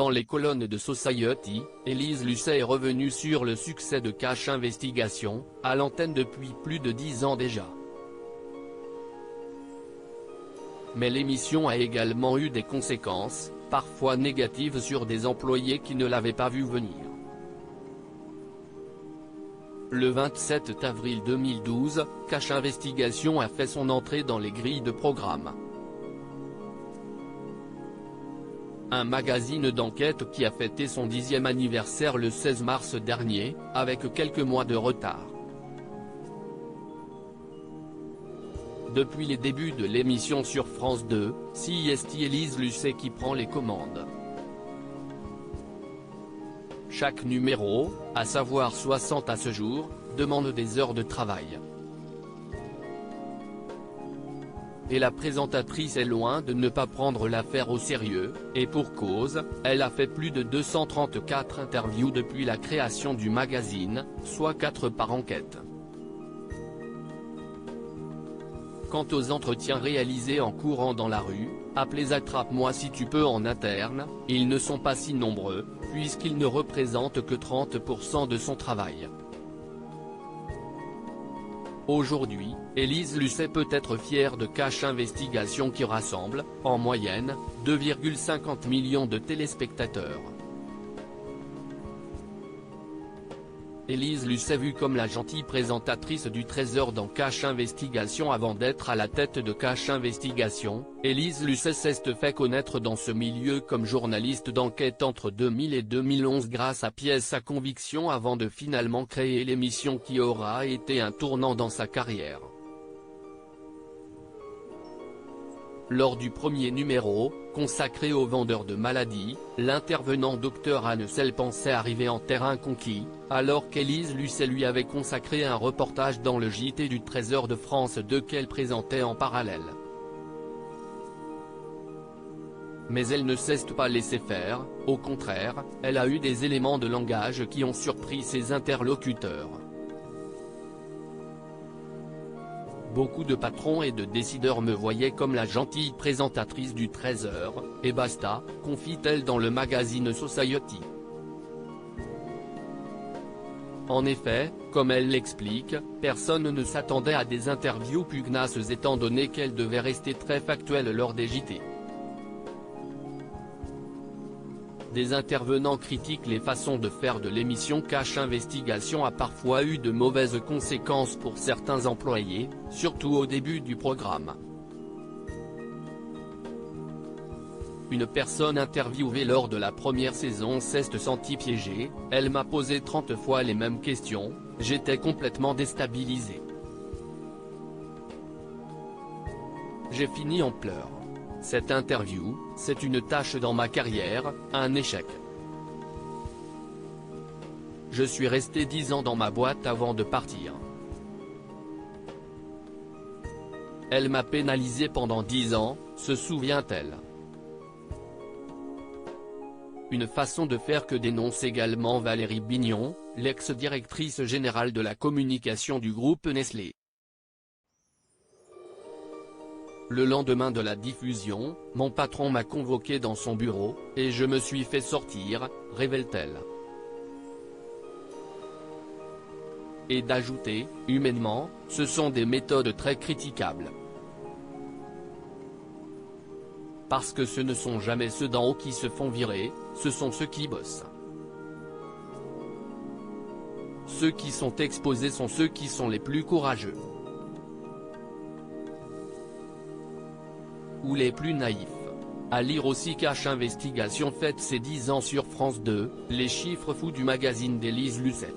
Dans les colonnes de Society, Élise Lucet est revenue sur le succès de Cash Investigation, à l'antenne depuis plus de 10 ans déjà. Mais l'émission a également eu des conséquences, parfois négatives sur des employés qui ne l'avaient pas vu venir. Le 27 avril 2012, Cash Investigation a fait son entrée dans les grilles de programme. Un magazine d'enquête qui a fêté son 10e anniversaire le 16 mars dernier, avec quelques mois de retard. Depuis les débuts de l'émission sur France 2, c'est Élise Lucet qui prend les commandes. Chaque numéro, à savoir 60 à ce jour, demande des heures de travail. Et la présentatrice est loin de ne pas prendre l'affaire au sérieux, et pour cause, elle a fait plus de 234 interviews depuis la création du magazine, soit 4 par enquête. Quant aux entretiens réalisés en courant dans la rue, appelés Attrape-moi si tu peux en interne, ils ne sont pas si nombreux, puisqu'ils ne représentent que 30% de son travail. Aujourd'hui, Élise Lucet peut être fière de Cash Investigation qui rassemble, en moyenne, 2,50 millions de téléspectateurs. Élise Lucet vue comme la gentille présentatrice du Trésor dans Cash Investigation avant d'être à la tête de Cash Investigation, Élise Lucet s'est fait connaître dans ce milieu comme journaliste d'enquête entre 2000 et 2011 grâce à Pièces à conviction avant de finalement créer l'émission qui aura été un tournant dans sa carrière. Lors du premier numéro, consacré aux vendeurs de maladies, l'intervenant Dr Anne-Celle pensait arriver en terrain conquis, alors qu'Élise Lucet lui avait consacré un reportage dans le JT du Trésor de France 2 qu'elle présentait en parallèle. Mais elle ne s'est pas laissée faire, au contraire, elle a eu des éléments de langage qui ont surpris ses interlocuteurs. Beaucoup de patrons et de décideurs me voyaient comme la gentille présentatrice du Trésor, et basta, confie-t-elle dans le magazine Society. En effet, comme elle l'explique, personne ne s'attendait à des interviews pugnaces étant donné qu'elle devait rester très factuelle lors des JT. Des intervenants critiquent les façons de faire de l'émission Cash Investigation a parfois eu de mauvaises conséquences pour certains employés, surtout au début du programme. Une personne interviewée lors de la première saison s'est sentie piégée, elle m'a posé 30 fois les mêmes questions, j'étais complètement déstabilisé. J'ai fini en pleurs. Cette interview, c'est une tâche dans ma carrière, un échec. Je suis resté 10 ans dans ma boîte avant de partir. Elle m'a pénalisé pendant 10 ans, se souvient-elle. Une façon de faire que dénonce également Valérie Bignon, l'ex-directrice générale de la communication du groupe Nestlé. Le lendemain de la diffusion, mon patron m'a convoqué dans son bureau, et je me suis fait sortir, révèle-t-elle. Et d'ajouter, humainement, ce sont des méthodes très critiquables. Parce que ce ne sont jamais ceux d'en haut qui se font virer, ce sont ceux qui bossent. Ceux qui sont exposés sont ceux qui sont les plus courageux. Ou les plus naïfs. À lire aussi Cash Investigation fête ses 10 ans sur France 2, les chiffres fous du magazine d'Élise Lucet.